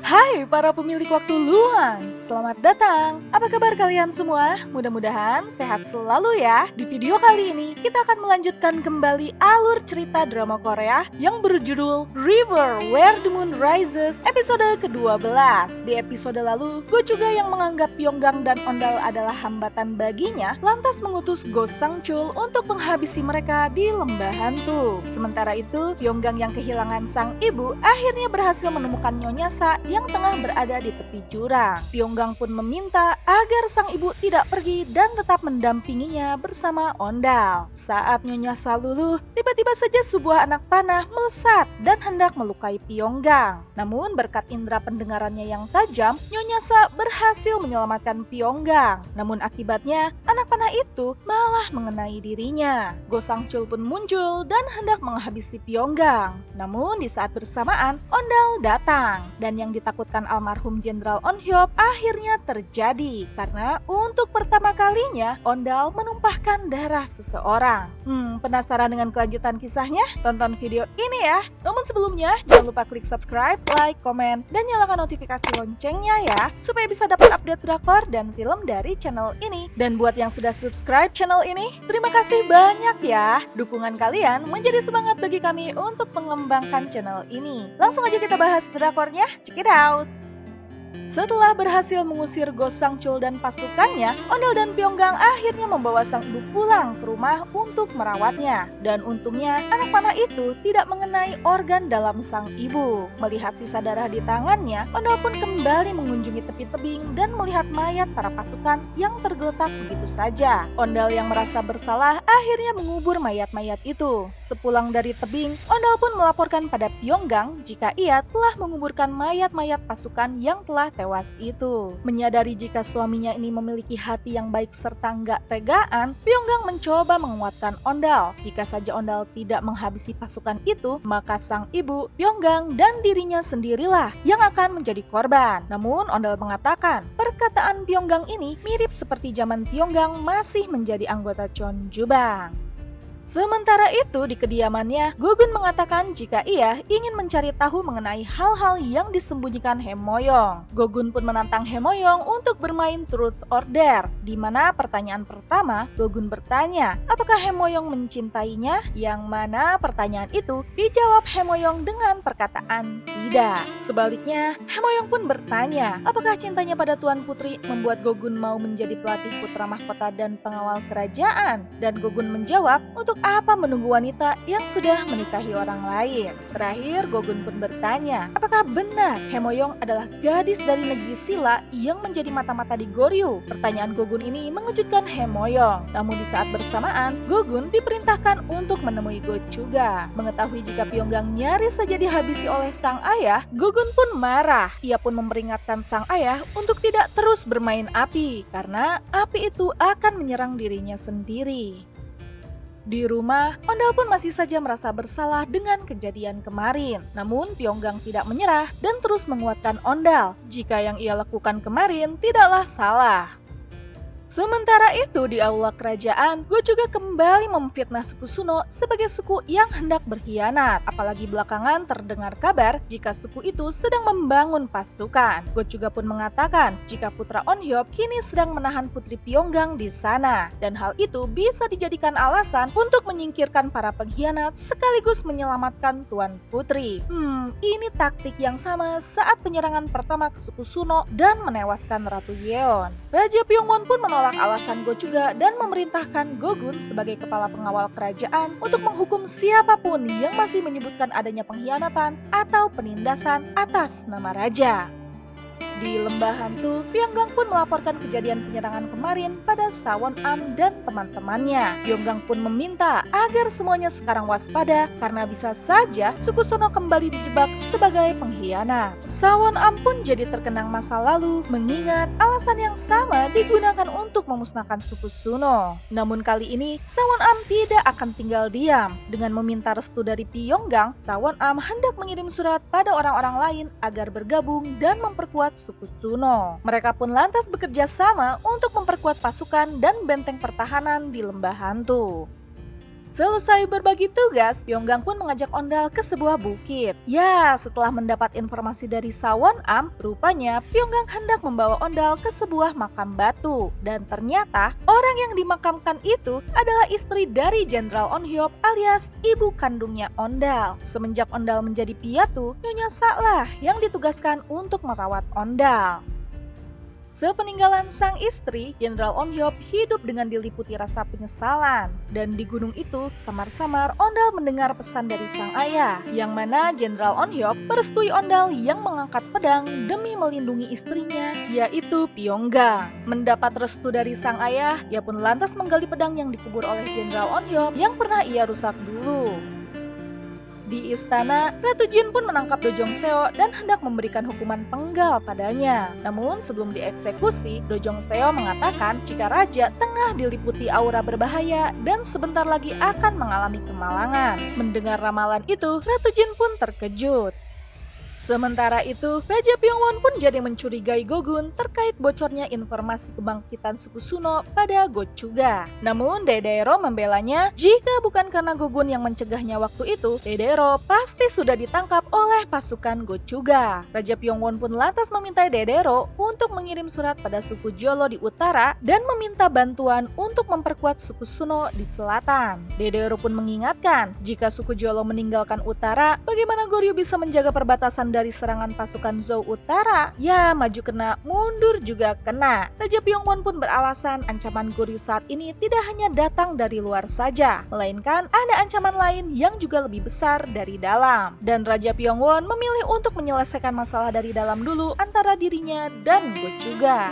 Hai para pemilik waktu luang, selamat datang. Apa kabar kalian semua? Mudah-mudahan sehat selalu ya. Di video kali ini kita akan melanjutkan kembali alur cerita drama Korea yang berjudul River Where the Moon Rises episode ke-12. Di episode lalu, Go juga yang menganggap Pyeonggang dan Ondal adalah hambatan baginya, lantas mengutus Go Sang-chul untuk menghabisi mereka di lembah hantu. Sementara itu, Pyeonggang yang kehilangan sang ibu akhirnya berhasil menemukan Nyonya Sa yang tengah berada di tepi jurang. Pyeonggang pun meminta agar sang ibu tidak pergi dan tetap mendampinginya bersama Ondal. Saat Nyonya Sa luluh, tiba-tiba saja sebuah anak panah melesat dan hendak melukai Pyeonggang. Namun berkat indera pendengarannya yang tajam, Nyonya Sa berhasil menyelamatkan Pyeonggang. Namun akibatnya, anak panah itu malah mengenai dirinya. Go Sang-chul pun muncul dan hendak menghabisi Pyeonggang. Namun di saat bersamaan, Ondal datang dan yang ditakutkan almarhum Jenderal On Hyop akhirnya terjadi karena untuk pertama kalinya Ondal menumpahkan darah seseorang. Penasaran dengan kelanjutan kisahnya? Tonton video ini ya. Namun sebelumnya jangan lupa klik subscribe, like, komen, dan nyalakan notifikasi loncengnya ya supaya bisa dapat update drakor dan film dari channel ini. Dan buat yang sudah subscribe channel ini, terima kasih banyak ya. Dukungan kalian menjadi semangat bagi kami untuk mengembangkan channel ini. Langsung aja kita bahas drakornya. Check it out! Setelah berhasil mengusir Go Sang-chul dan pasukannya, Ondal dan Pyeonggang akhirnya membawa sang ibu pulang ke rumah untuk merawatnya. Dan untungnya, anak panah itu tidak mengenai organ dalam sang ibu. Melihat sisa darah di tangannya, Ondal pun kembali mengunjungi tepi tebing dan melihat mayat para pasukan yang tergeletak begitu saja. Ondal yang merasa bersalah akhirnya mengubur mayat-mayat itu. Sepulang dari tebing, Ondal pun melaporkan pada Pyeonggang jika ia telah menguburkan mayat-mayat pasukan yang telah tewas itu. Menyadari jika suaminya ini memiliki hati yang baik serta nggak tegaan, Pyeonggang mencoba menguatkan Ondal. Jika saja Ondal tidak menghabisi pasukan itu, maka sang ibu, Pyeonggang, dan dirinya sendirilah yang akan menjadi korban. Namun Ondal mengatakan, perkataan Pyeonggang ini mirip seperti zaman Pyeonggang masih menjadi anggota Cheonjubang. Sementara itu di kediamannya, Go-gun mengatakan jika ia ingin mencari tahu mengenai hal-hal yang disembunyikan Hae-moyong. Go-gun pun menantang Hae-moyong untuk bermain Truth or Dare, di mana pertanyaan pertama, Go-gun bertanya, apakah Hae-moyong mencintainya? Yang mana pertanyaan itu dijawab Hae-moyong dengan perkataan tidak. Sebaliknya, Hae-moyong pun bertanya, apakah cintanya pada Tuan Putri membuat Go-gun mau menjadi pelatih putra mahkota dan pengawal kerajaan? Dan Go-gun menjawab, untuk apa menunggu wanita yang sudah menikahi orang lain? Terakhir, Go-gun pun bertanya, apakah benar Hae-moyong adalah gadis dari negeri Silla yang menjadi mata-mata di Goryeo? Pertanyaan Go-gun ini mengejutkan Hae-moyong. Namun di saat bersamaan, Go-gun diperintahkan untuk menemui Go juga. Mengetahui jika Pyeonggang nyaris saja dihabisi oleh sang ayah, Go-gun pun marah. Ia pun memperingatkan sang ayah untuk tidak terus bermain api, karena api itu akan menyerang dirinya sendiri. Di rumah, Ondal pun masih saja merasa bersalah dengan kejadian kemarin. Namun Pyeonggang tidak menyerah dan terus menguatkan Ondal. Jika yang ia lakukan kemarin tidaklah salah. Sementara itu di aula kerajaan, Go juga kembali memfitnah suku Suno sebagai suku yang hendak berkhianat. Apalagi belakangan terdengar kabar jika suku itu sedang membangun pasukan. Go juga pun mengatakan jika putra On Hyop kini sedang menahan putri Pyeonggang di sana. Dan hal itu bisa dijadikan alasan untuk menyingkirkan para pengkhianat sekaligus menyelamatkan Tuan Putri. Ini taktik yang sama saat penyerangan pertama ke suku Suno dan menewaskan Ratu Yeon. Raja Pyongwon pun menolak alasan Go juga dan memerintahkan Go-gun sebagai kepala pengawal kerajaan untuk menghukum siapapun yang masih menyebutkan adanya pengkhianatan atau penindasan atas nama raja. Di lembah hantu, Pyeonggang pun melaporkan kejadian penyerangan kemarin pada Sawon-am dan teman-temannya. Pyeonggang pun meminta agar semuanya sekarang waspada karena bisa saja suku Suno kembali dijebak sebagai pengkhianat. Sawon-am pun jadi terkenang masa lalu mengingat alasan yang sama digunakan untuk memusnahkan suku Suno. Namun kali ini Sawon-am tidak akan tinggal diam. Dengan meminta restu dari Pyeonggang, Sawon-am hendak mengirim surat pada orang-orang lain agar bergabung dan memperkuat suku Suno. Mereka pun lantas bekerja sama untuk memperkuat pasukan dan benteng pertahanan di lembah hantu. Selesai berbagi tugas, Pyonggang pun mengajak Ondal ke sebuah bukit. Ya, setelah mendapat informasi dari Sawon Am, rupanya Pyonggang hendak membawa Ondal ke sebuah makam batu. Dan ternyata, orang yang dimakamkan itu adalah istri dari Jenderal On Hyop alias ibu kandungnya Ondal. Semenjak Ondal menjadi piatu, Nyonya Sa yang ditugaskan untuk merawat Ondal. Sepeninggalan sang istri, Jenderal On Hyop hidup dengan diliputi rasa penyesalan. Dan di gunung itu, samar-samar Ondal mendengar pesan dari sang ayah, yang mana Jenderal On Hyop merestui Ondal yang mengangkat pedang demi melindungi istrinya, yaitu Pyonggang. Mendapat restu dari sang ayah, ia pun lantas menggali pedang yang dikubur oleh Jenderal On Hyop yang pernah ia rusak dulu. Di istana, Ratu Jin pun menangkap Do Jong Seo dan hendak memberikan hukuman penggal padanya. Namun sebelum dieksekusi, Do Jong Seo mengatakan jika raja tengah diliputi aura berbahaya dan sebentar lagi akan mengalami kemalangan. Mendengar ramalan itu, Ratu Jin pun terkejut. Sementara itu, Raja Pyongwon pun jadi mencurigai Gogun terkait bocornya informasi kebangkitan suku Suno pada Gochuga. Namun Daedaero membelanya, jika bukan karena Gogun yang mencegahnya waktu itu, Daedaero pasti sudah ditangkap oleh pasukan Gochuga. Raja Pyongwon pun lantas meminta Daedaero untuk mengirim surat pada suku Jolo di utara dan meminta bantuan untuk memperkuat suku Suno di selatan. Daedaero pun mengingatkan, jika suku Jolo meninggalkan utara, bagaimana Goryeo bisa menjaga perbatasan dari serangan pasukan Zhou Utara? Ya, maju kena, mundur juga kena. Raja Pyongwon pun beralasan ancaman Goryeo saat ini tidak hanya datang dari luar saja, melainkan ada ancaman lain yang juga lebih besar dari dalam. Dan Raja Pyongwon memilih untuk menyelesaikan masalah dari dalam dulu antara dirinya dan Gochuga.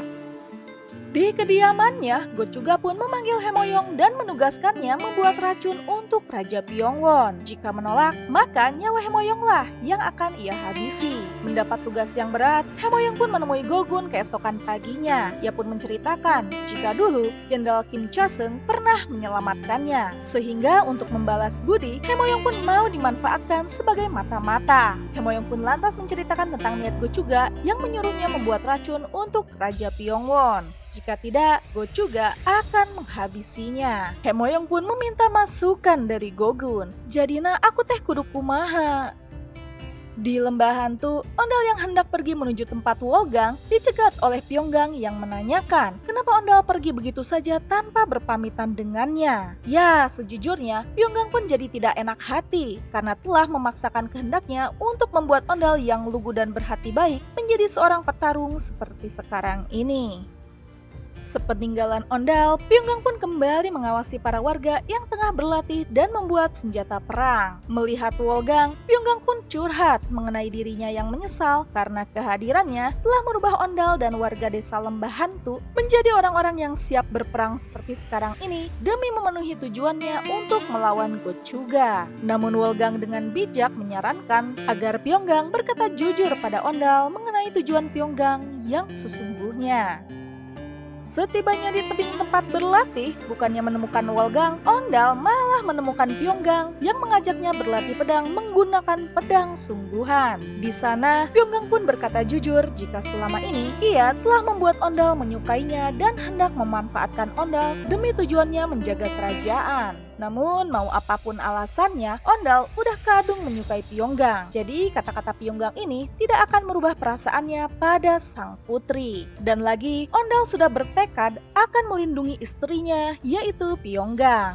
Di kediamannya, Gochuga pun memanggil Hemoyong dan menugaskannya membuat racun untuk Raja Pyongwon. Jika menolak, maka nyawa Hemoyonglah yang akan ia habisi. Mendapat tugas yang berat, Hemoyong pun menemui Gogun keesokan paginya. Ia pun menceritakan jika dulu Jenderal Kim Cha-seung pernah menyelamatkannya. Sehingga untuk membalas budi, Hemoyong pun mau dimanfaatkan sebagai mata-mata. Hemoyong pun lantas menceritakan tentang niat Gochuga yang menyuruhnya membuat racun untuk Raja Pyongwon. Jika tidak, Gochuga akan menghabisinya. Hemoyong pun meminta masukan dari Gogun. Jadina aku teh kudu kumaha. Di lembah hantu, Ondal yang hendak pergi menuju tempat Wolgang dicegat oleh Pyonggang yang menanyakan kenapa Ondal pergi begitu saja tanpa berpamitan dengannya. Ya, sejujurnya Pyonggang pun jadi tidak enak hati karena telah memaksakan kehendaknya untuk membuat Ondal yang lugu dan berhati baik menjadi seorang petarung seperti sekarang ini. Sepeninggalan Ondal, Pyonggang pun kembali mengawasi para warga yang tengah berlatih dan membuat senjata perang. Melihat Wolgang, Pyonggang pun curhat mengenai dirinya yang menyesal karena kehadirannya telah merubah Ondal dan warga desa Lembah Hantu menjadi orang-orang yang siap berperang seperti sekarang ini demi memenuhi tujuannya untuk melawan Gochuga. Namun Wolgang dengan bijak menyarankan agar Pyonggang berkata jujur pada Ondal mengenai tujuan Pyonggang yang sesungguhnya. Setibanya di tebing tempat berlatih, bukannya menemukan Wolgang, Ondal malah menemukan Pyonggang yang mengajaknya berlatih pedang menggunakan pedang sungguhan. Di sana, Pyonggang pun berkata jujur jika selama ini ia telah membuat Ondal menyukainya dan hendak memanfaatkan Ondal demi tujuannya menjaga kerajaan. Namun mau apapun alasannya, Ondal udah kadung menyukai Pyonggang. Jadi kata-kata Pyonggang ini tidak akan merubah perasaannya pada sang putri. Dan lagi, Ondal sudah bertekad akan melindungi istrinya, yaitu Pyonggang.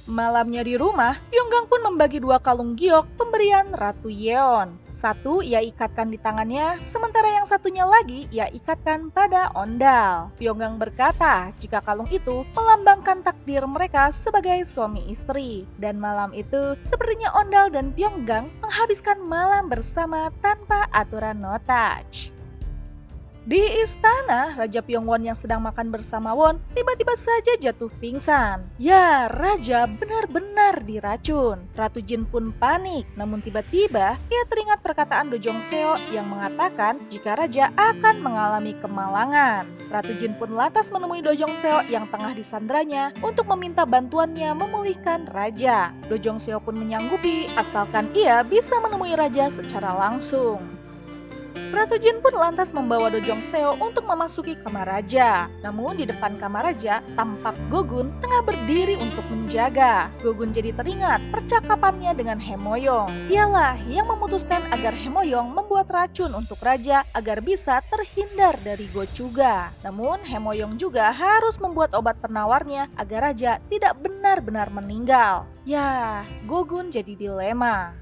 Malamnya di rumah, Pyonggang pun membagi 2 kalung giok pemberian Ratu Yeon. Satu ia ikatkan di tangannya, sementara yang satunya lagi ia ikatkan pada Ondal. Pyonggang berkata jika kalung itu melambangkan takdir mereka sebagai suami istri. Dan malam itu, sepertinya Ondal dan Pyonggang menghabiskan malam bersama tanpa aturan no touch. Di istana, Raja Pyongwon yang sedang makan bersama Won tiba-tiba saja jatuh pingsan. Ya, Raja benar-benar diracun. Ratu Jin pun panik, namun tiba-tiba ia teringat perkataan Do Jong Seo yang mengatakan jika Raja akan mengalami kemalangan. Ratu Jin pun lantas menemui Do Jong Seo yang tengah disandranya untuk meminta bantuannya memulihkan Raja. Do Jong Seo pun menyanggupi asalkan ia bisa menemui Raja secara langsung. Ratu Jin pun lantas membawa Do Jong Seo untuk memasuki kamar raja. Namun di depan kamar raja, tampak Go-gun tengah berdiri untuk menjaga. Go-gun jadi teringat percakapannya dengan Hemoyong. Ialah yang memutuskan agar Hemoyong membuat racun untuk raja agar bisa terhindar dari Gochuga. Namun Hemoyong juga harus membuat obat penawarnya agar raja tidak benar-benar meninggal. Ya, Go-gun jadi dilema.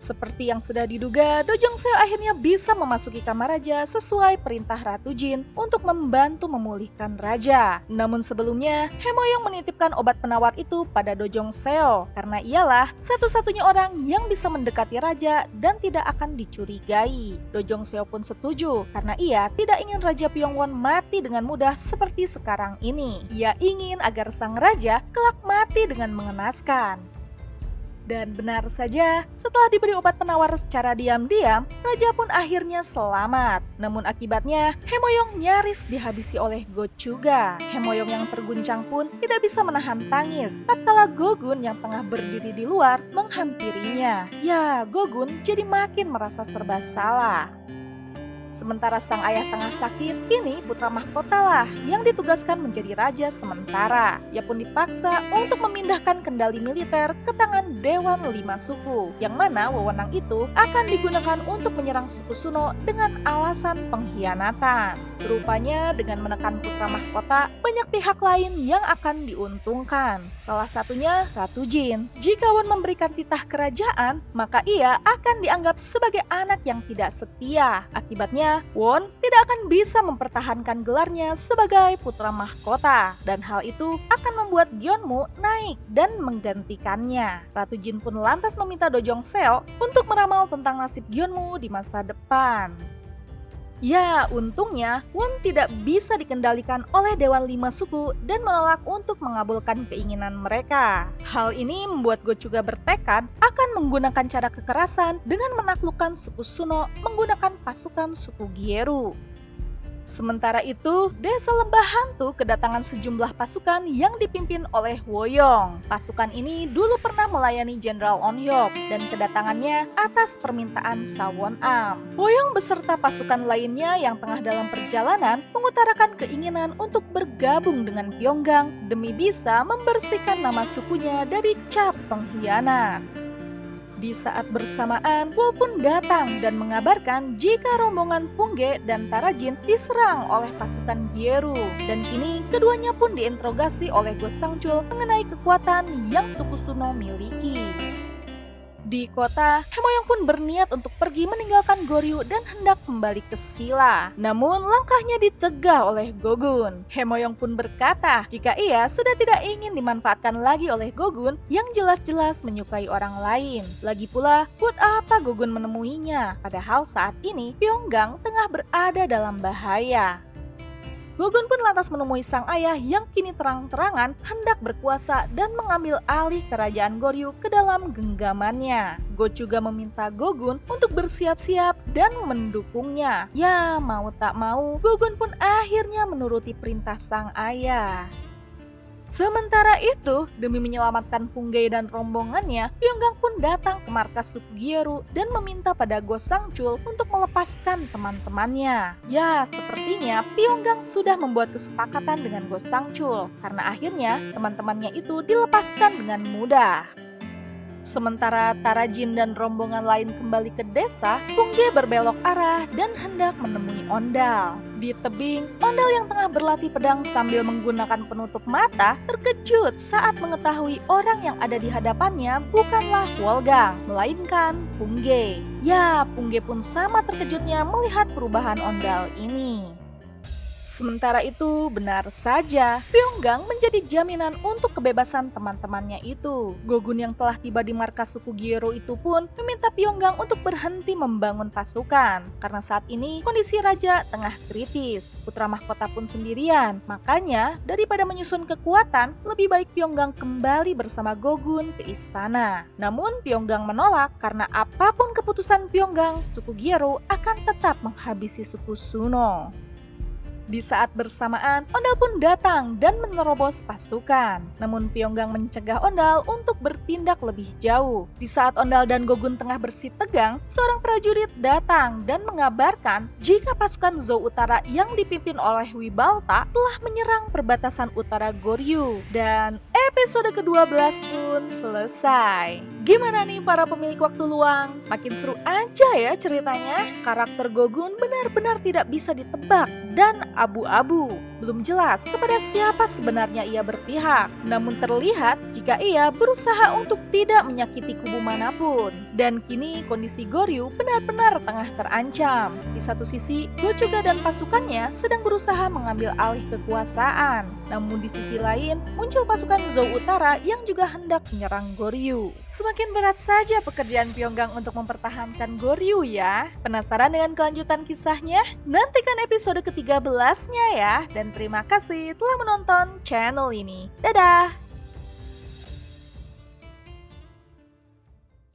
Seperti yang sudah diduga, Do Jong Seo akhirnya bisa memasuki kamar raja sesuai perintah Ratu Jin untuk membantu memulihkan raja. Namun sebelumnya, Hemoyong menitipkan obat penawar itu pada Do Jong Seo karena ialah satu-satunya orang yang bisa mendekati raja dan tidak akan dicurigai. Do Jong Seo pun setuju karena ia tidak ingin Raja Pyongwon mati dengan mudah seperti sekarang ini. Ia ingin agar sang raja kelak mati dengan mengenaskan. Dan benar saja, setelah diberi obat penawar secara diam-diam, raja pun akhirnya selamat. Namun akibatnya, Hemoyong nyaris dihabisi oleh Gochuga. Hemoyong yang terguncang pun tidak bisa menahan tangis tatkala Go-gun yang tengah berdiri di luar menghampirinya. Ya, Go-gun jadi makin merasa serba salah. Sementara sang ayah tengah sakit, kini putra mahkotalah yang ditugaskan menjadi raja sementara. Ia pun dipaksa untuk memindahkan kendali militer ke tangan Dewan 5 Suku, yang mana wewenang itu akan digunakan untuk menyerang suku Suno dengan alasan pengkhianatan. Rupanya dengan menekan putra mahkota, banyak pihak lain yang akan diuntungkan. Salah satunya Ratu Jin. Jika Won memberikan titah kerajaan, maka ia akan dianggap sebagai anak yang tidak setia. Akibatnya, Won tidak akan bisa mempertahankan gelarnya sebagai putra mahkota, dan hal itu akan membuat Gyeonmu naik dan menggantikannya. Ratu Jin pun lantas meminta Do Jong Seo untuk meramal tentang nasib Gyeonmu di masa depan. Ya, untungnya Won tidak bisa dikendalikan oleh Dewan 5 Suku dan menolak untuk mengabulkan keinginan mereka. Hal ini membuat Gochuga bertekad akan menggunakan cara kekerasan dengan menaklukkan suku Suno menggunakan pasukan suku Gyeru. Sementara itu, desa Lembah Hantu kedatangan sejumlah pasukan yang dipimpin oleh Woyong. Pasukan ini dulu pernah melayani Jenderal On-hyuk dan kedatangannya atas permintaan Sawon-am. Woyong beserta pasukan lainnya yang tengah dalam perjalanan mengutarakan keinginan untuk bergabung dengan Pyonggang demi bisa membersihkan nama sukunya dari cap pengkhianat. Di saat bersamaan, Wol pun datang dan mengabarkan jika rombongan Pungge dan Tarajin diserang oleh pasukan Gyeru. Dan kini keduanya pun diinterogasi oleh Go Sangchul mengenai kekuatan yang suku Suno miliki. Di kota, Hemoyong pun berniat untuk pergi meninggalkan Goryeo dan hendak kembali ke Silla. Namun langkahnya dicegah oleh Go-gun. Hemoyong pun berkata jika ia sudah tidak ingin dimanfaatkan lagi oleh Go-gun yang jelas-jelas menyukai orang lain. Lagi pula, buat apa Go-gun menemuinya? Padahal saat ini Pyonggang tengah berada dalam bahaya. Go-gun pun lantas menemui sang ayah yang kini terang-terangan hendak berkuasa dan mengambil alih kerajaan Goryeo ke dalam genggamannya. Gochuga meminta Go-gun untuk bersiap-siap dan mendukungnya. Ya, mau tak mau, Go-gun pun akhirnya menuruti perintah sang ayah. Sementara itu, demi menyelamatkan Pungge dan rombongannya, Pyonggang pun datang ke markas suku Gyeru dan meminta pada Go Sangchul untuk melepaskan teman-temannya. Ya, sepertinya Pyonggang sudah membuat kesepakatan dengan Go Sangchul, karena akhirnya teman-temannya itu dilepaskan dengan mudah. Sementara Tarajin dan rombongan lain kembali ke desa, Pungge berbelok arah dan hendak menemui Ondal. Di tebing, Ondal yang tengah berlatih pedang sambil menggunakan penutup mata terkejut saat mengetahui orang yang ada di hadapannya bukanlah Wolgang, melainkan Pungge. Ya, Pungge pun sama terkejutnya melihat perubahan Ondal ini. Sementara itu, benar saja, Pyonggang menjadi jaminan untuk kebebasan teman-temannya itu. Go-gun yang telah tiba di markas suku Gyeru itu pun meminta Pyonggang untuk berhenti membangun pasukan. Karena saat ini kondisi raja tengah kritis. Putra mahkota pun sendirian. Makanya, daripada menyusun kekuatan, lebih baik Pyonggang kembali bersama Go-gun ke istana. Namun, Pyonggang menolak karena apapun keputusan Pyonggang, suku Gyeru akan tetap menghabisi suku Suno. Di saat bersamaan, Ondal pun datang dan menerobos pasukan. Namun Pyonggang mencegah Ondal untuk bertindak lebih jauh. Di saat Ondal dan Gogun tengah bersitegang, seorang prajurit datang dan mengabarkan jika pasukan Zhou Utara yang dipimpin oleh Wibalta telah menyerang perbatasan utara Goryeo. Dan episode ke-12 pun selesai. Gimana nih para pemilik waktu luang? Makin seru aja ya ceritanya. Karakter Gogun benar-benar tidak bisa ditebak dan abu-abu. Belum jelas kepada siapa sebenarnya ia berpihak. Namun terlihat jika ia berusaha untuk tidak menyakiti kubu manapun. Dan kini kondisi Goryeo benar-benar tengah terancam. Di satu sisi, Gochuga dan pasukannya sedang berusaha mengambil alih kekuasaan. Namun di sisi lain, muncul pasukan Zhou Utara yang juga hendak menyerang Goryeo. Semakin berat saja pekerjaan Pyonggang untuk mempertahankan Goryeo ya. Penasaran dengan kelanjutan kisahnya? Nantikan episode ke-13-nya ya. Dan terima kasih telah menonton channel ini. Dadah!